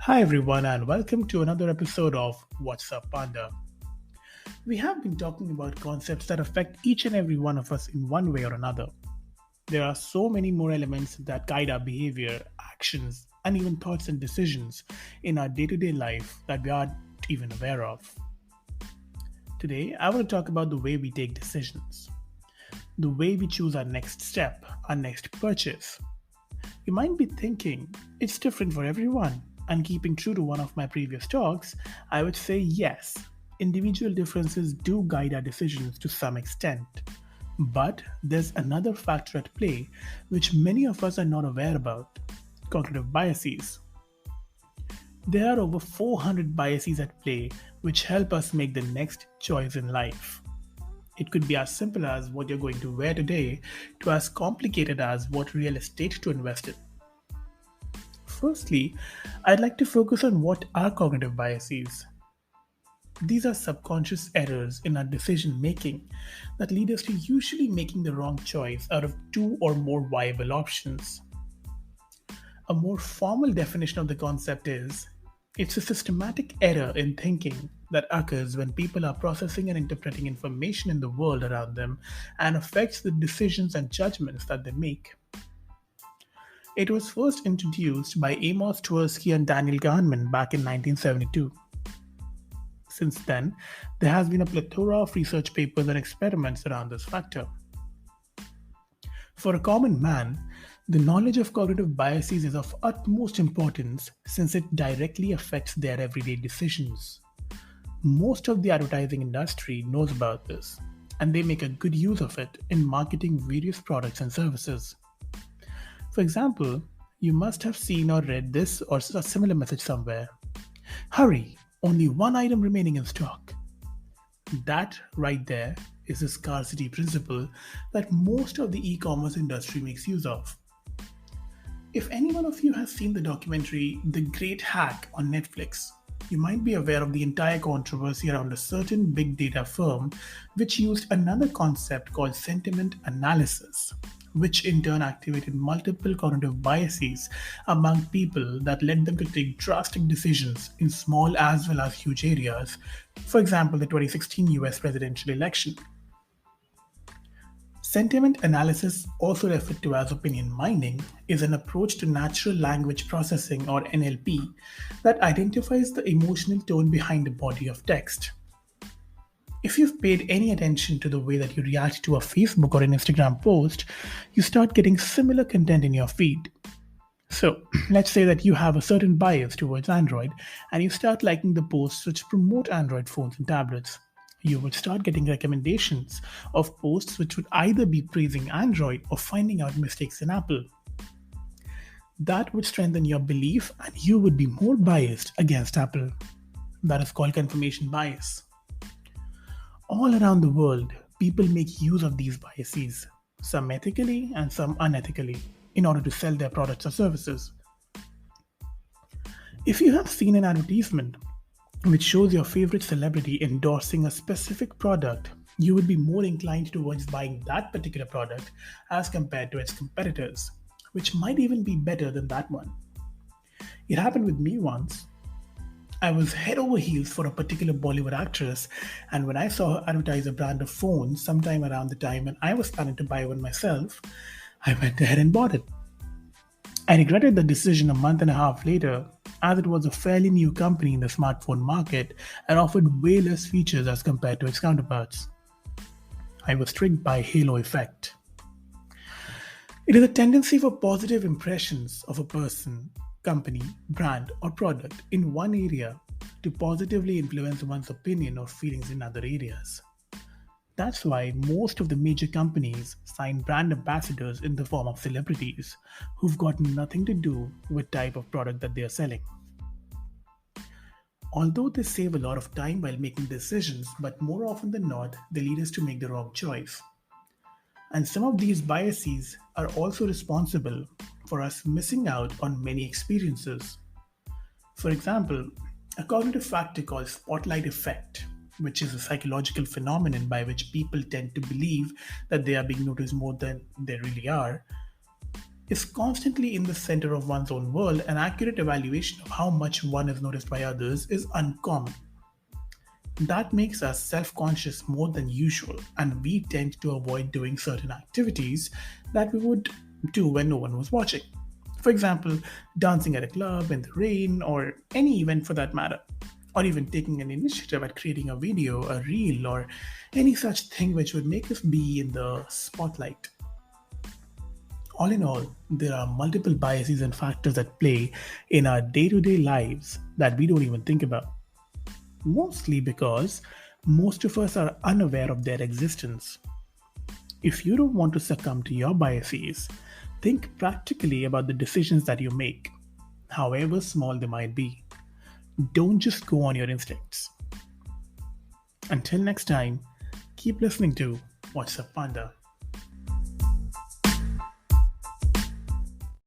Hi everyone and welcome to another episode of What's Up Panda. We have been talking about concepts that affect each and every one of us in one way or another. There are so many more elements that guide our behavior, actions, and even thoughts and decisions in our day-to-day life that we aren't even aware of. Today, I want to talk about the way we take decisions, the way we choose our next step, our next purchase. You might be thinking it's different for everyone, and keeping true to one of my previous talks, I would say yes, individual differences do guide our decisions to some extent. But there's another factor at play which many of us are not aware about: cognitive biases. There are over 400 biases at play which help us make the next choice in life. It could be as simple as what you're going to wear today to as complicated as what real estate to invest in. Firstly, I'd like to focus on what are cognitive biases. These are subconscious errors in our decision making that lead us to usually making the wrong choice out of two or more viable options. A more formal definition of the concept is it's a systematic error in thinking that occurs when people are processing and interpreting information in the world around them and affects the decisions and judgments that they make. It was first introduced by Amos Tversky and Daniel Kahneman back in 1972. Since then, there has been a plethora of research papers and experiments around this factor. For a common man, the knowledge of cognitive biases is of utmost importance since it directly affects their everyday decisions. Most of the advertising industry knows about this, and they make a good use of it in marketing various products and services. For example, you must have seen or read this or a similar message somewhere. Hurry, only one item remaining in stock. That right there is the scarcity principle that most of the e-commerce industry makes use of. If any one of you has seen the documentary The Great Hack on Netflix, you might be aware of the entire controversy around a certain big data firm which used another concept called sentiment analysis, which in turn activated multiple cognitive biases among people that led them to take drastic decisions in small as well as huge areas. For example, the 2016 US presidential election. Sentiment analysis, also referred to as opinion mining, is an approach to natural language processing or NLP that identifies the emotional tone behind a body of text. If you've paid any attention to the way that you react to a Facebook or an Instagram post, you start getting similar content in your feed. So, let's say that you have a certain bias towards Android and you start liking the posts which promote Android phones and tablets. You would start getting recommendations of posts which would either be praising Android or finding out mistakes in Apple. That would strengthen your belief and you would be more biased against Apple. That is called confirmation bias. All around the world, people make use of these biases, some ethically and some unethically, in order to sell their products or services. If you have seen an advertisement which shows your favorite celebrity endorsing a specific product, you would be more inclined towards buying that particular product as compared to its competitors, which might even be better than that one. It happened with me once. I was head over heels for a particular Bollywood actress, and when I saw her advertise a brand of phone sometime around the time when I was planning to buy one myself, I went ahead and bought it. I regretted the decision a month and a half later, as it was a fairly new company in the smartphone market and offered way less features as compared to its counterparts. I was tricked by halo effect. It is a tendency for positive impressions of a person, company, brand, or product in one area to positively influence one's opinion or feelings in other areas. That's why most of the major companies sign brand ambassadors in the form of celebrities who've got nothing to do with type of product that they are selling. Although they save a lot of time while making decisions, but more often than not, they lead us to make the wrong choice. And some of these biases are also responsible for us missing out on many experiences. For example, a cognitive factor called spotlight effect, which is a psychological phenomenon by which people tend to believe that they are being noticed more than they really are. is constantly in the center of one's own world. An accurate evaluation of how much one is noticed by others is uncommon. That makes us self conscious more than usual, and we tend to avoid doing certain activities that we would do when no one was watching. For example, dancing at a club in the rain, or any event for that matter, or even taking an initiative at creating a video, a reel, or any such thing which would make us be in the spotlight. All in all, there are multiple biases and factors at play in our day to day lives that we don't even think about. Mostly because most of us are unaware of their existence. If you don't want to succumb to your biases, think practically about the decisions that you make, however small they might be. Don't just go on your instincts. Until next time, keep listening to What's Up Panda.